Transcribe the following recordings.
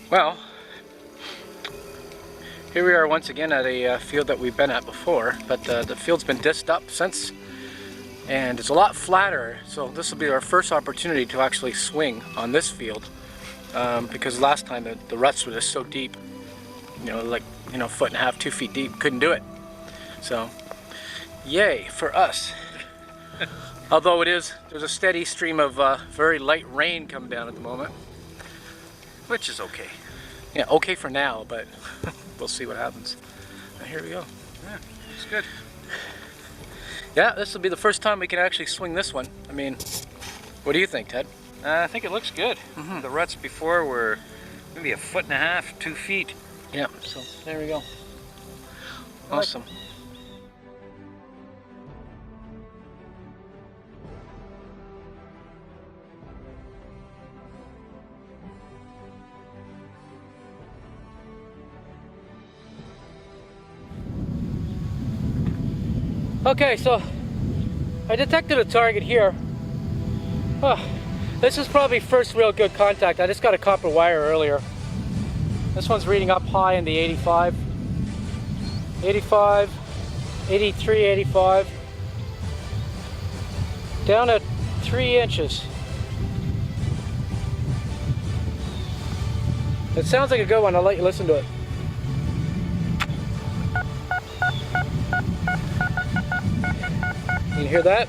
Well, here we are once again at a field that we've been at before, but the field's been disced up since, and it's a lot flatter, so this will be our first opportunity to actually swing on this field, because last time the ruts were just so deep, like, foot and a half, 2 feet deep, couldn't do it. So, yay for us. Although there's a steady stream of very light rain coming down at the moment. Which is okay. Yeah, okay for now, but we'll see what happens. And here we go. Yeah, looks good. Yeah, this will be the first time we can actually swing this one. I mean, what do you think, Ted? I think it looks good. The ruts before were maybe 1.5 feet, 2 feet. Yeah, so there we go. Awesome. Okay, so I detected a target here. Oh, this is probably first real good contact. I just got a copper wire earlier. This one's reading up high in the 85, 83, 85. Down at 3 inches. It sounds like a good one. I'll let you listen to it. You hear that?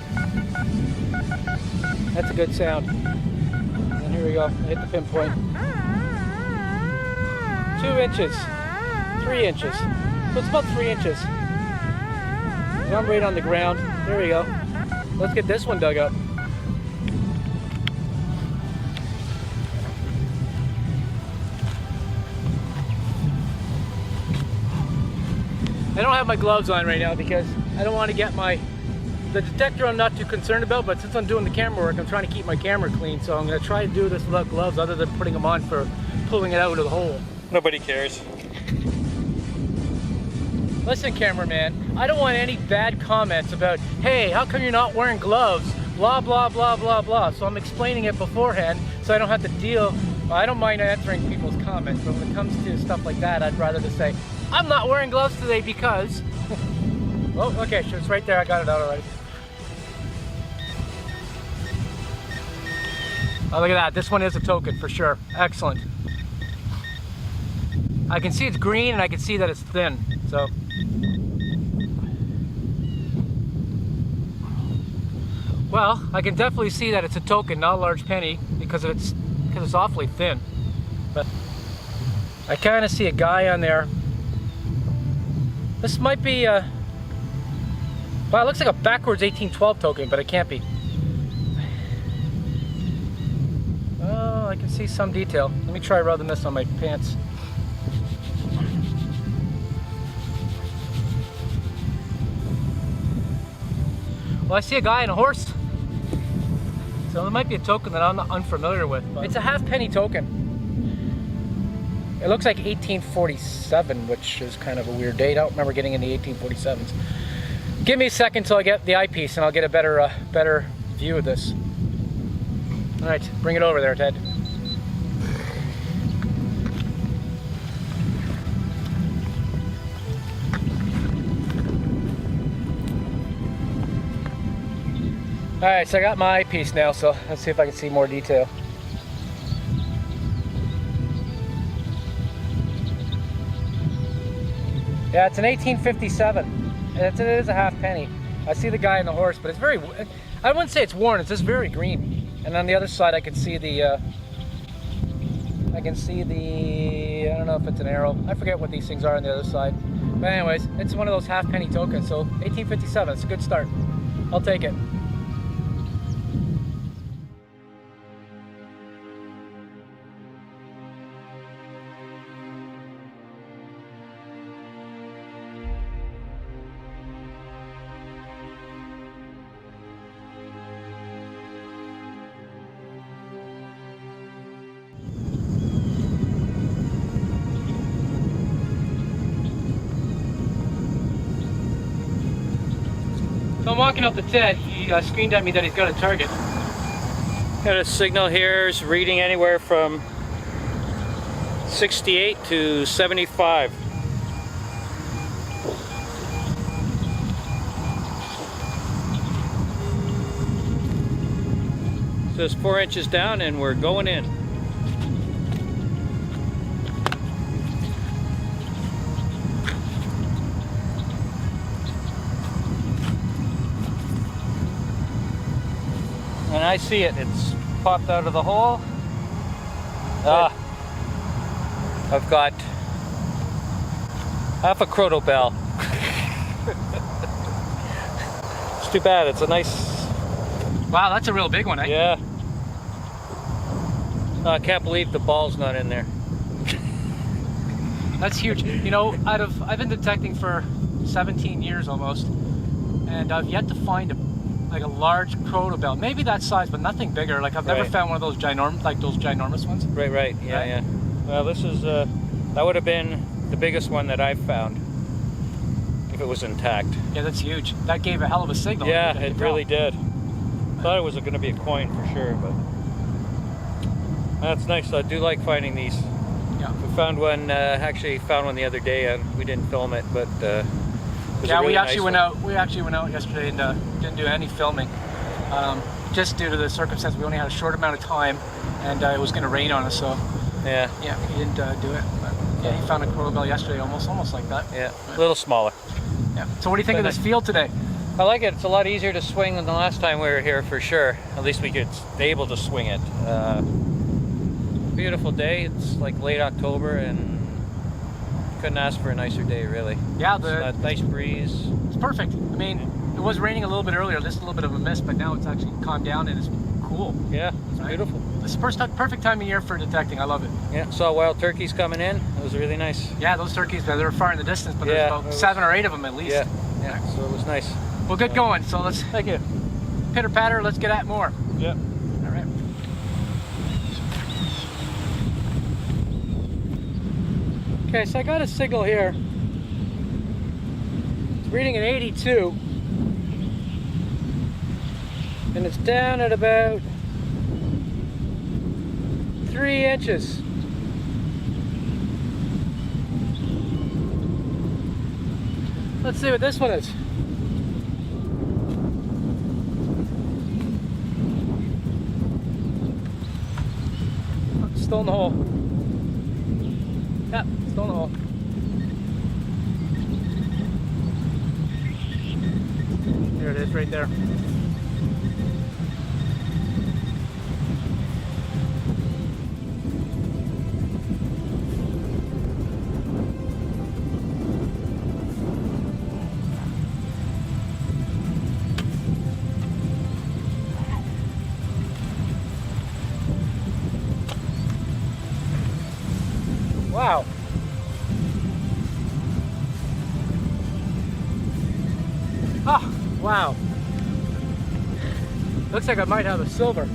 That's a good sound. And here we go. I hit the pinpoint. 2 inches. 3 inches. So it's about 3 inches. And I'm right on the ground. There we go. Let's get this one dug up. I don't have my gloves on right now because I don't want to get the detector I'm not too concerned about, but since I'm doing the camera work, I'm trying to keep my camera clean, so I'm going to try to do this without gloves other than putting them on for pulling it out of the hole. Nobody cares. Listen, cameraman, I don't want any bad comments about, hey, how come you're not wearing gloves? Blah, blah, blah, blah, blah. So I'm explaining it beforehand so I don't have to deal. Well, I don't mind answering people's comments, but when it comes to stuff like that, I'd rather just say, I'm not wearing gloves today because... Oh, okay, sure, it's right there. I got it out already. Oh, look at that. This one is a token for sure. Excellent. I can see it's green and I can see that it's thin. So. Well, I can definitely see that it's a token, not a large penny, because it's awfully thin. But I kind of see a guy on there. This might be well, it looks like a backwards 1812 token, but it can't be. Oh, I can see some detail. Let me try rubbing this on my pants. Well, I see a guy and a horse. So it might be a token that I'm not unfamiliar with. But it's a half penny token. It looks like 1847, which is kind of a weird date. I don't remember getting any 1847s. Give me a second till I get the eyepiece and I'll get a better view of this. All right, bring it over there, Ted. All right, so I got my eyepiece now, so let's see if I can see more detail. Yeah, it's an 1857, and it is a half penny. I see the guy and the horse, but it's very, I wouldn't say it's worn, it's just very green. And on the other side, I can see the, I don't know if it's an arrow. I forget what these things are on the other side. But anyways, it's one of those half penny tokens, so 1857, it's a good start. I'll take it. So I'm walking up to Ted. He screamed at me that he's got a target. Got a signal here is reading anywhere from 68 to 75. So it's 4 inches down and we're going in. And I see it, it's popped out of the hole. I've got half a crotobell. It's too bad, it's a nice... Wow, that's a real big one, eh? Yeah. I can't believe the ball's not in there. That's huge. You know, I've been detecting for 17 years almost, and I've yet to find a large crotobell. Maybe that size, but nothing bigger. Like I've never found one of those ginormous ones. Right. Yeah. Well, this is that would have been the biggest one that I've found if it was intact. Yeah, that's huge. That gave a hell of a signal. Yeah, it really did. Thought it was going to be a coin for sure, but that's nice. I do like finding these. Yeah. We found one. Actually, found one the other day, and we didn't film it, but it was a really we actually nice went one. out. We actually went out yesterday and didn't do any filming, just due to the circumstance. We only had a short amount of time, and it was going to rain on us, so Yeah, we didn't do it. But yeah, he found a crotobell yesterday, almost like that. yeah, a little smaller. Yeah. So what do you think of this field today? I like it. It's a lot easier to swing than the last time we were here, for sure. At least we could able to swing it. Beautiful day. It's like late October, and couldn't ask for a nicer day, really. Yeah, It's a nice breeze. It's perfect. I mean, it was raining a little bit earlier, just a little bit of a mist, but now it's actually calmed down and it's cool. Yeah, it's beautiful. This is perfect time of year for detecting. I love it. Yeah, saw wild turkeys coming in. It was really nice. Yeah, those turkeys, they're far in the distance, but there's about 7 or 8 of them at least. Yeah. So it was nice. Well, good going. So let's Thank you. pitter patter. Let's get at more. Yeah. All right. Okay, so I got a signal here. It's reading an 82, and it's down at about 3 inches. Let's see what this one is. Still in the hole. Yep, still in the hole. There it is, right there. Wow. Oh, wow. Looks like I might have a silver.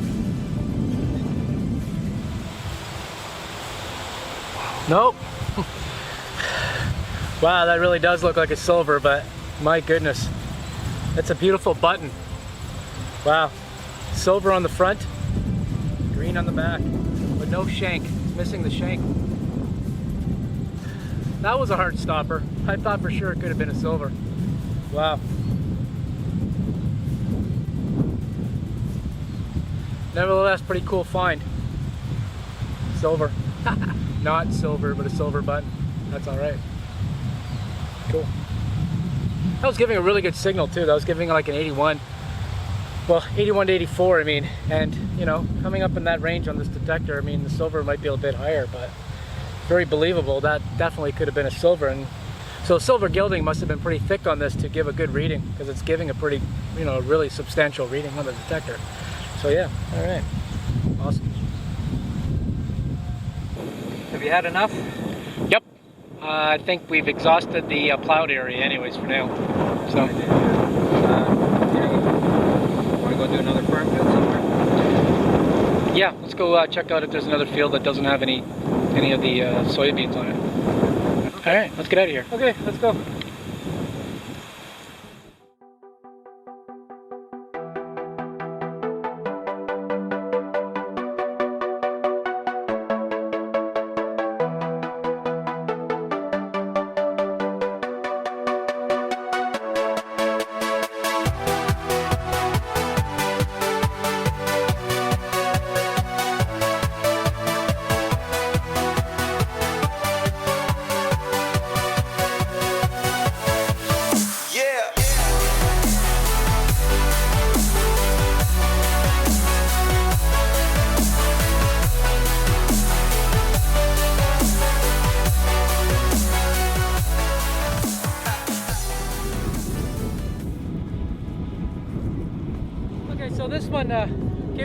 Nope. Wow, that really does look like a silver, but my goodness. That's a beautiful button. Wow. Silver on the front, green on the back, but no shank. It's missing the shank. That was a hard stopper. I thought for sure it could have been a silver. Wow. Nevertheless, pretty cool find. Silver. Not silver, but a silver button. That's all right. Cool. That was giving a really good signal too. That was giving like an 81. Well, 81 to 84, I mean. And, you know, coming up in that range on this detector, I mean, the silver might be a bit higher, but very believable. That definitely could have been a silver. And so silver gilding must have been pretty thick on this to give a good reading, because it's giving a pretty, you know, really substantial reading on the detector. So yeah, all right, awesome. Have you had enough? Yep. I think we've exhausted the plowed area anyways for now. So. Want to go do another farm field somewhere? Yeah, let's go check out if there's another field that doesn't have any of the soybeans on it. Okay. All right, let's get out of here. Okay, let's go.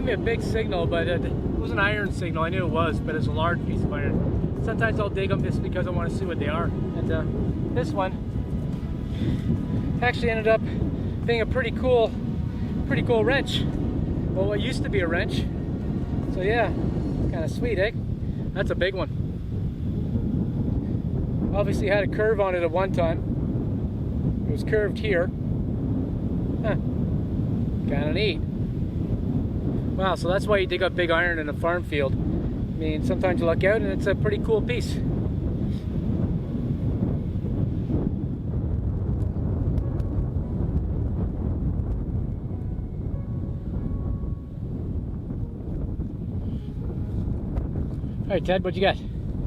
gave me a big signal, but it was an iron signal. I knew it was, but it's a large piece of iron. Sometimes I'll dig them just because I want to see what they are. And this one actually ended up being a pretty cool wrench. Well, what used to be a wrench. So yeah, kind of sweet, eh? That's a big one. Obviously had a curve on it at one time. It was curved here. Huh. Kind of neat. Wow, so that's why you dig up big iron in a farm field. I mean, sometimes you luck out and it's a pretty cool piece. All right, Ted, what you got?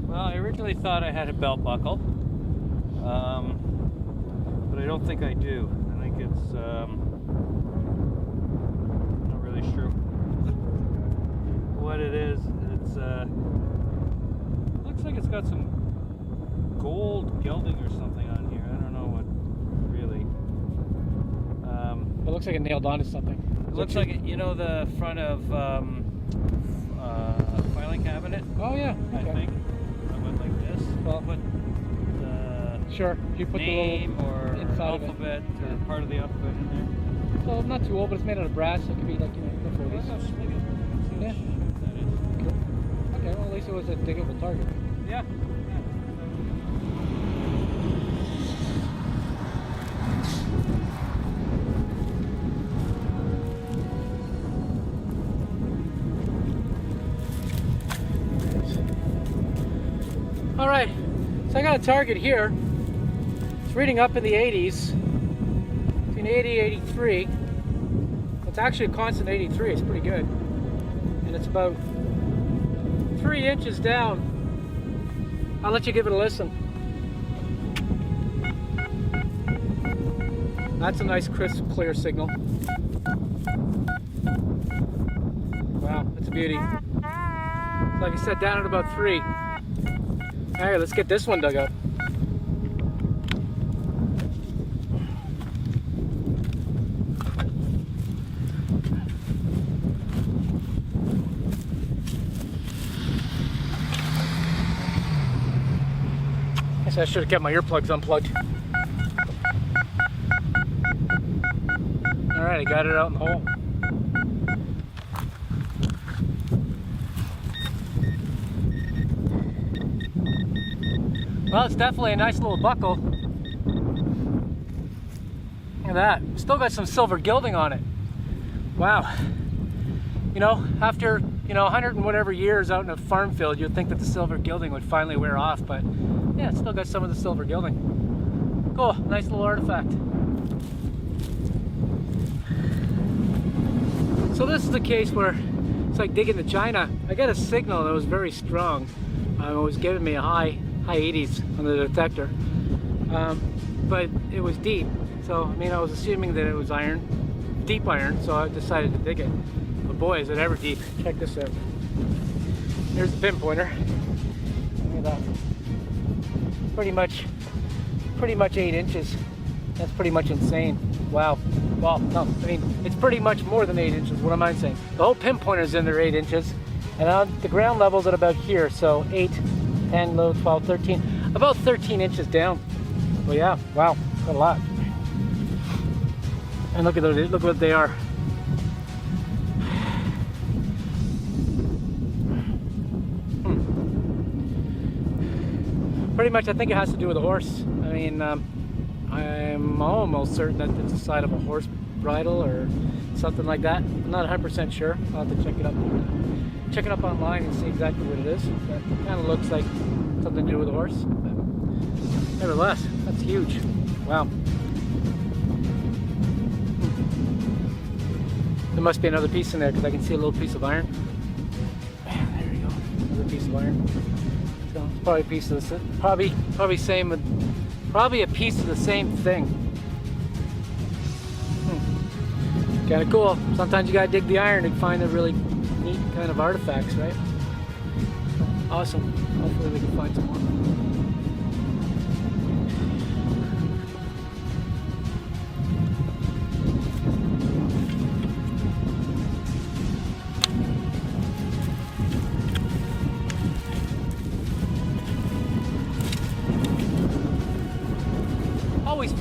Well, I originally thought I had a belt buckle, but I don't think I do. I think it's, not really sure what it is. It's, looks like it's got some gold gilding or something on here. I don't know what, really. It looks like it nailed onto something. It looks like, you know, the front of, filing cabinet? Oh yeah, okay. I think. I went like this. Well, put the sure, you put name the or inside alphabet or part of the alphabet in there. So not too old, but it's made out of brass. It could be like, you know, the 40s. Yeah. Cool. Okay, well at least it was a diggable target. Yeah. All right, so I got a target here. It's reading up in the 80s, between 80 and 83. It's actually a constant 83, it's pretty good. And it's about 3 inches down. I'll let you give it a listen. That's a nice, crisp, clear signal. Wow, that's a beauty. Like I said, down at about 3. All right, let's get this one dug up. Guess I should have kept my earplugs unplugged. All right, I got it out in the hole. Well, it's definitely a nice little buckle. Look at that. Still got some silver gilding on it. Wow. You know, after, 100 and whatever years out in a farm field, you'd think that the silver gilding would finally wear off, but yeah, it's still got some of the silver gilding. Cool, nice little artifact. So this is the case where it's like digging the China. I got a signal that was very strong. It was giving me a high 80s on the detector, but it was deep. So I mean, I was assuming that it was iron, deep iron. So I decided to dig it. But boy, is it ever deep! Check this out. Here's the pinpointer. Look at that. Pretty much 8 inches. That's pretty much insane. Wow. Well, no, I mean, it's pretty much more than 8 inches. What am I saying? The whole pinpointer's in there 8 inches, and on the ground level's at about here. So 8, 10, 11, 12, 13, about 13 inches down. Well, yeah, wow, got a lot. And look at those, look what they are. Pretty much, I think it has to do with a horse. I mean, I'm almost certain that it's the side of a horse bridle or something like that. I'm not 100% sure. I'll have to check it up. Check it up online and see exactly what it is. But it kind of looks like something to do with a horse. But nevertheless, that's huge. Wow. There must be another piece in there because I can see a little piece of iron. There you go. Another piece of iron. So it's probably a piece of the probably a piece of the same thing. Kind of cool. Sometimes you gotta dig the iron and find the really neat kind of artifacts, right? Awesome. Hopefully we can find some more.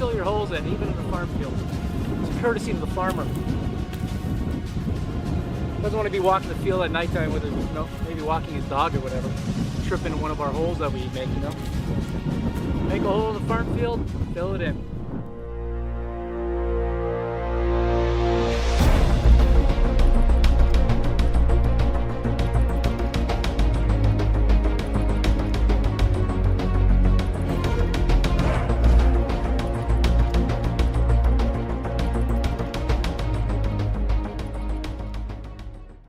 fill your holes in, even in the farm field. It's a courtesy to the farmer. Doesn't want to be walking the field at nighttime with his, you know, maybe walking his dog or whatever. Trip into one of our holes that we make, you know. Make a hole in the farm field, fill it in.